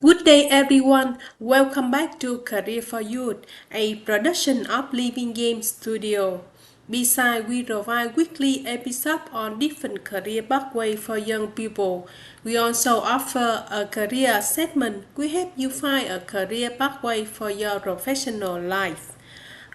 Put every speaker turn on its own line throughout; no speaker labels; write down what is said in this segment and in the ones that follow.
Good day, everyone. Welcome back to Career for Youth, a production of Living Game Studio. Besides, we provide weekly episodes on different career pathways for young people. We also offer a career segment. We help you find a career pathway for your professional life.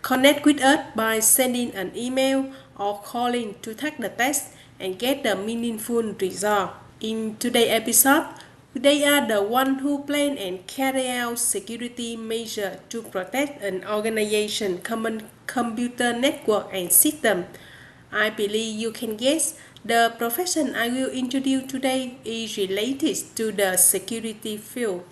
Connect with us by sending an email or calling to take the test and get the meaningful result. In today's episode, they are the ones who plan and carry out security measures to protect an organization's common computer network and system. I believe you can guess the profession I will introduce today is related to the security field.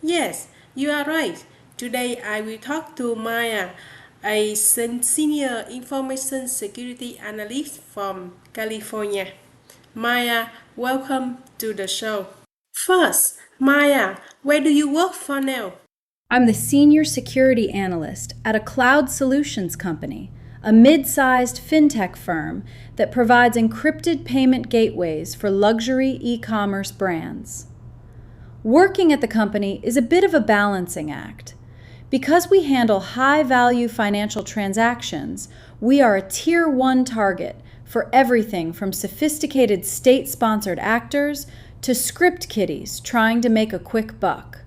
Yes, you are right. Today I will talk to Maya, a senior information security analyst from California. Maya, welcome to the show. First, Maya, where do you work for now?
I'm the senior security analyst at a cloud solutions company, a mid-sized fintech firm that provides encrypted payment gateways for luxury e-commerce brands. Working at the company is a bit of a balancing act. Because we handle high-value financial transactions, we are a Tier 1 target for everything from sophisticated state-sponsored actors to script kiddies trying to make a quick buck.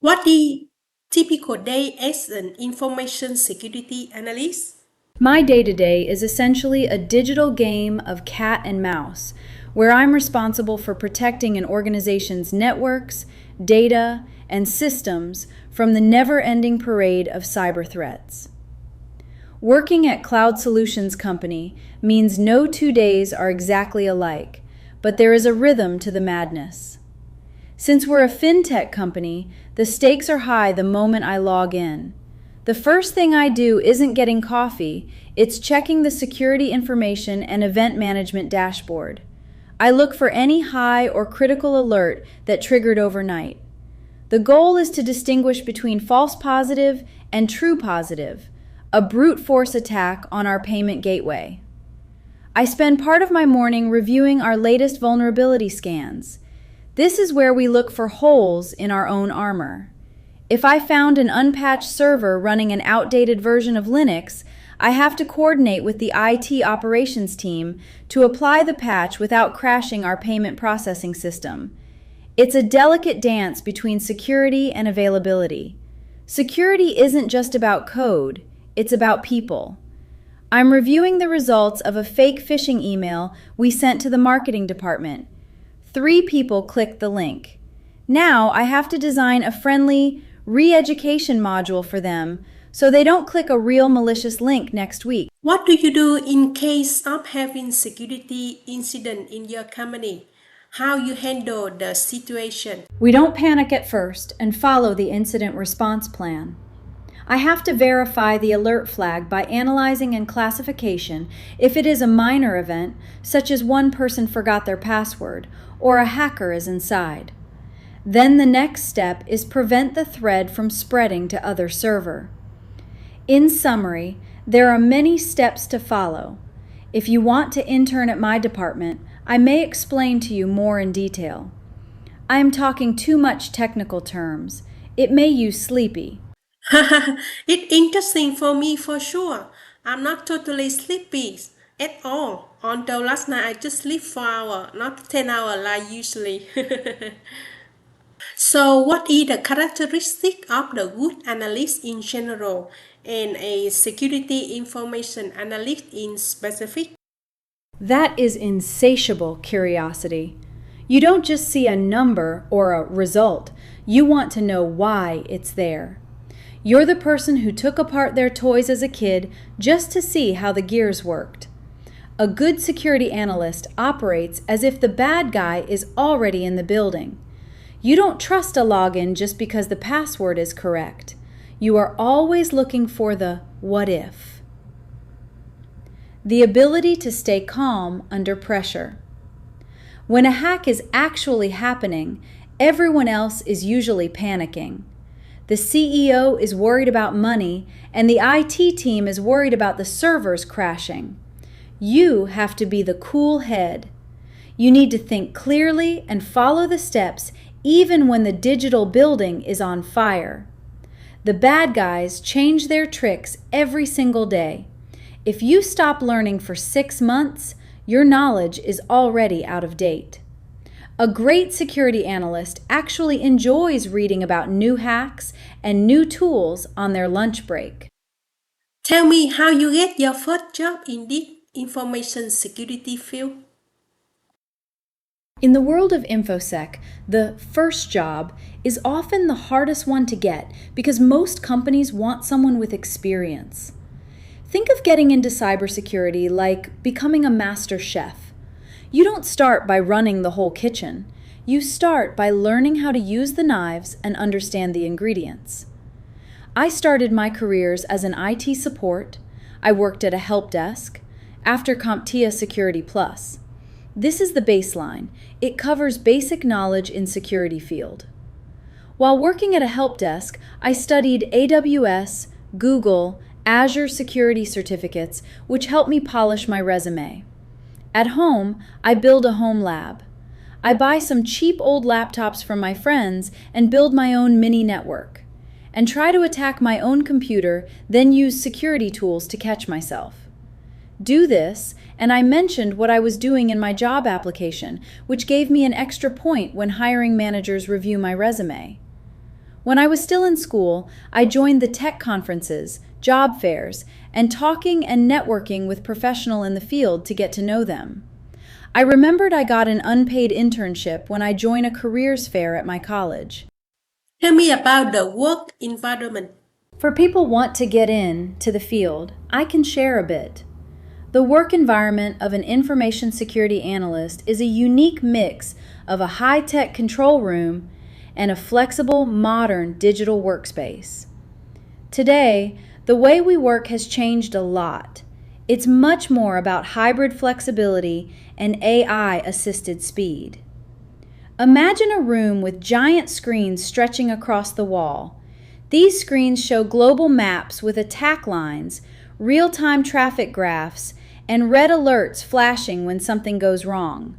What the typical day as an information security analyst?
My day-to-day is essentially a digital game of cat and mouse, where I'm responsible for protecting an organization's networks, data, and systems from the never-ending parade of cyber threats. Working at Cloud Solutions Company means no 2 days are exactly alike, but there is a rhythm to the madness. Since we're a fintech company, the stakes are high the moment I log in. The first thing I do isn't getting coffee, it's checking the security information and event management dashboard. I look for any high or critical alert that triggered overnight. The goal is to distinguish between false positive and true positive, a brute force attack on our payment gateway. I spend part of my morning reviewing our latest vulnerability scans. This is where we look for holes in our own armor. If I found an unpatched server running an outdated version of Linux, I have to coordinate with the IT operations team to apply the patch without crashing our payment processing system. It's a delicate dance between security and availability. Security isn't just about code, it's about people. I'm reviewing the results of a fake phishing email we sent to the marketing department. 3 people clicked the link. Now I have to design a friendly re-education module for them so they don't click a real malicious link next week.
What do you do in case of having security incident in your company? How you handle the situation?
We don't panic at first and follow the incident response plan. I have to verify the alert flag by analyzing and classification if it is a minor event, such as one person forgot their password or a hacker is inside. Then the next step is prevent the thread from spreading to other server. In summary, there are many steps to follow. If you want to intern at my department, I may explain to you more in detail. I am talking too much technical terms. It may you sleepy.
It's interesting for me for sure. I'm not totally sleepy at all. Although last night I just slept 4 hours, not 10 hours like usually. So what is the characteristic of the good analyst in general and a security information analyst in specific?
That is insatiable curiosity. You don't just see a number or a result. You want to know why it's there. You're the person who took apart their toys as a kid just to see how the gears worked. A good security analyst operates as if the bad guy is already in the building. You don't trust a login just because the password is correct. You are always looking for the what if. The ability to stay calm under pressure. When a hack is actually happening, everyone else is usually panicking. The CEO is worried about money, and the IT team is worried about the servers crashing. You have to be the cool head. You need to think clearly and follow the steps even when the digital building is on fire. The bad guys change their tricks every single day. If you stop learning for 6 months, your knowledge is already out of date. A great security analyst actually enjoys reading about new hacks and new tools on their lunch break.
Tell me how you get your first job in the information security field.
In the world of InfoSec, the first job is often the hardest one to get because most companies want someone with experience. Think of getting into cybersecurity like becoming a master chef. You don't start by running the whole kitchen. You start by learning how to use the knives and understand the ingredients. I started my careers as an IT support. I worked at a help desk. After CompTIA Security Plus. This is the baseline. It covers basic knowledge in security field. While working at a help desk, I studied AWS, Google, Azure security certificates, which helped me polish my resume. At home, I build a home lab. I buy some cheap old laptops from my friends and build my own mini network, and try to attack my own computer, then use security tools to catch myself. Do this, and I mentioned what I was doing in my job application, which gave me an extra point when hiring managers review my resume. When I was still in school, I joined the tech conferences, job fairs, and talking and networking with professionals in the field to get to know them. I remembered I got an unpaid internship when I joined a careers fair at my college.
Tell me about the work environment.
For people want to get in to the field, I can share a bit. The work environment of an information security analyst is a unique mix of a high-tech control room and a flexible, modern digital workspace. Today, the way we work has changed a lot. It's much more about hybrid flexibility and AI-assisted speed. Imagine a room with giant screens stretching across the wall. These screens show global maps with attack lines, real-time traffic graphs, and red alerts flashing when something goes wrong.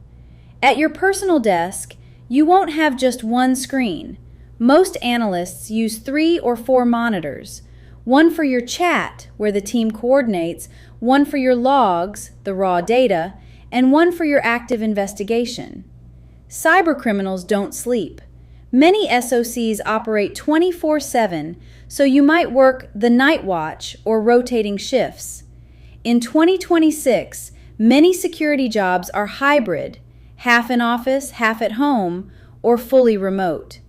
At your personal desk, you won't have just one screen. Most analysts use 3 or 4 monitors, one for your chat, where the team coordinates, one for your logs, the raw data, and one for your active investigation. Cybercriminals don't sleep. Many SOCs operate 24/7, so you might work the night watch or rotating shifts. In 2026, many security jobs are hybrid, half in office, half at home, or fully remote.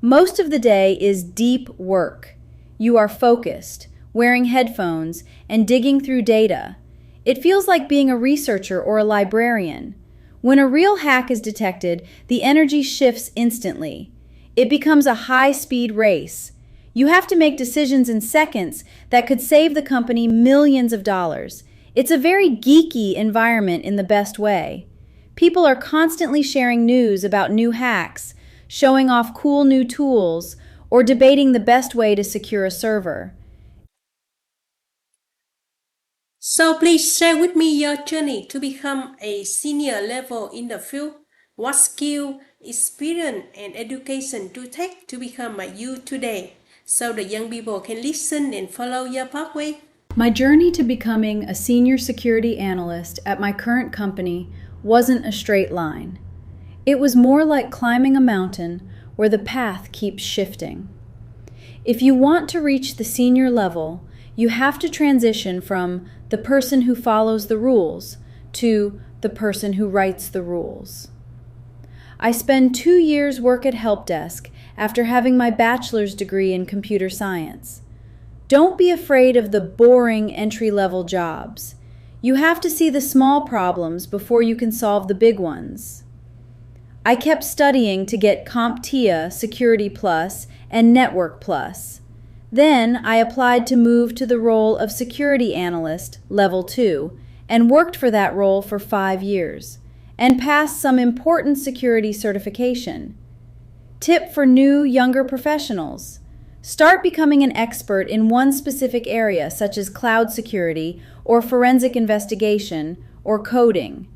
Most of the day is deep work. You are focused, wearing headphones, and digging through data. It feels like being a researcher or a librarian. When a real hack is detected, the energy shifts instantly. It becomes a high-speed race. You have to make decisions in seconds that could save the company millions of dollars. It's a very geeky environment in the best way. People are constantly sharing news about new hacks, showing off cool new tools, or debating the best way to secure a server.
So please share with me your journey to become a senior level in the field. What skill, experience, and education to take to become you today, so the young people can listen and follow your pathway?
My journey to becoming a senior security analyst at my current company wasn't a straight line. It was more like climbing a mountain where the path keeps shifting. If you want to reach the senior level, you have to transition from the person who follows the rules to the person who writes the rules. I spent 2 years work at help desk after having my bachelor's degree in computer science. Don't be afraid of the boring entry-level jobs. You have to see the small problems before you can solve the big ones. I kept studying to get CompTIA Security Plus and Network Plus. Then I applied to move to the role of Security Analyst Level 2 and worked for that role for 5 years and passed some important security certification. Tip for new, younger professionals: start becoming an expert in one specific area, such as cloud security or forensic investigation or coding.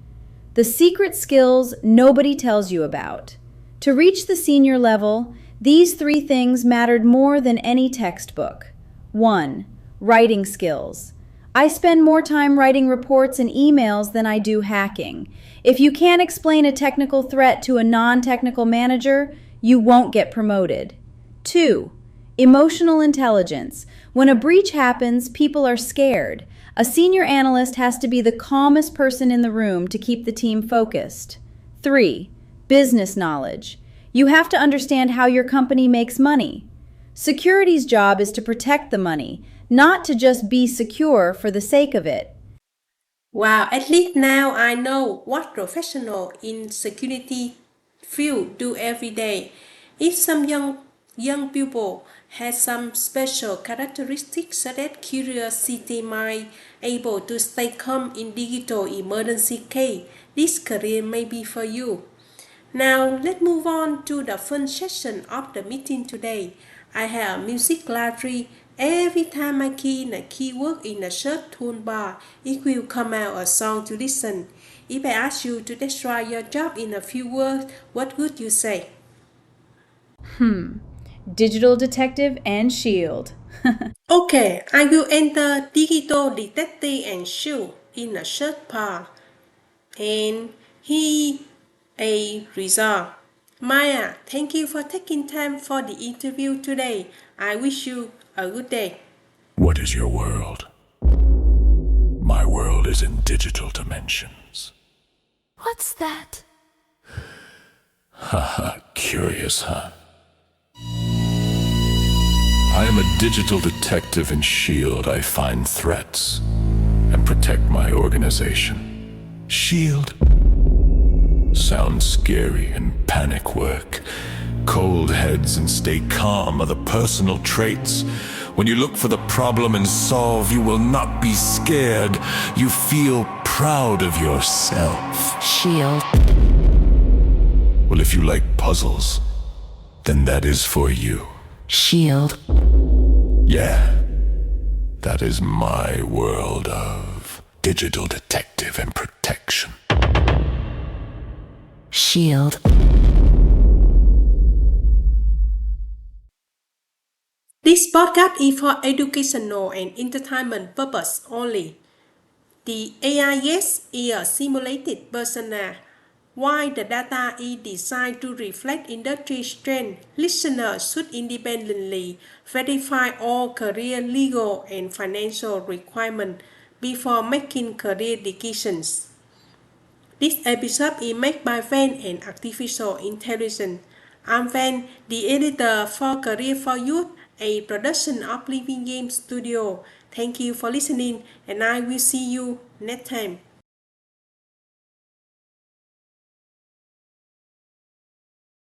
The secret skills nobody tells you about. To reach the senior level, these three things mattered more than any textbook. 1. Writing skills. I spend more time writing reports and emails than I do hacking. If you can't explain a technical threat to a non-technical manager, you won't get promoted. 2. Emotional intelligence. When a breach happens, people are scared. A senior analyst has to be the calmest person in the room to keep the team focused. 3. Business knowledge. You have to understand how your company makes money. Security's job is to protect the money, not to just be secure for the sake of it.
Wow, at least now I know what professionals in security field do every day. If some young people has some special characteristics such as curiosity mind, able to stay calm in digital emergency case, this career may be for you. Now let's move on to the fun session of the meeting today. I have a music library. Every time I key in a keyword in the search toolbar, it will come out a song to listen. If I ask you to describe your job in a few words, what would you say?
Digital detective and shield.
Okay, I will enter digital detective and shoe in the search bar. And he a result. Maya, thank you for taking time for the interview today. I wish you a good day.
What is your world? My world is in digital dimensions.
What's that?
Curious, huh? I am a digital detective in S.H.I.E.L.D. I find threats and protect my organization. S.H.I.E.L.D. sounds scary and panic work. Cold heads and stay calm are the personal traits. When you look for the problem and solve, you will not be scared. You feel proud of yourself.
Shield.
Well, if you like puzzles, then that is for you.
Shield.
Yeah, that is my world of digital detective and protection.
Shield.
This podcast is for educational and entertainment purpose only. The AIS is a simulated persona. While the data is designed to reflect industry trends, listeners should independently verify all career, legal, and financial requirements before making career decisions. This episode is made by Van and Artificial Intelligence. I'm Van, the editor for Career for Youth, a production of Living Game Studio. Thank you for listening, and I will see you next time.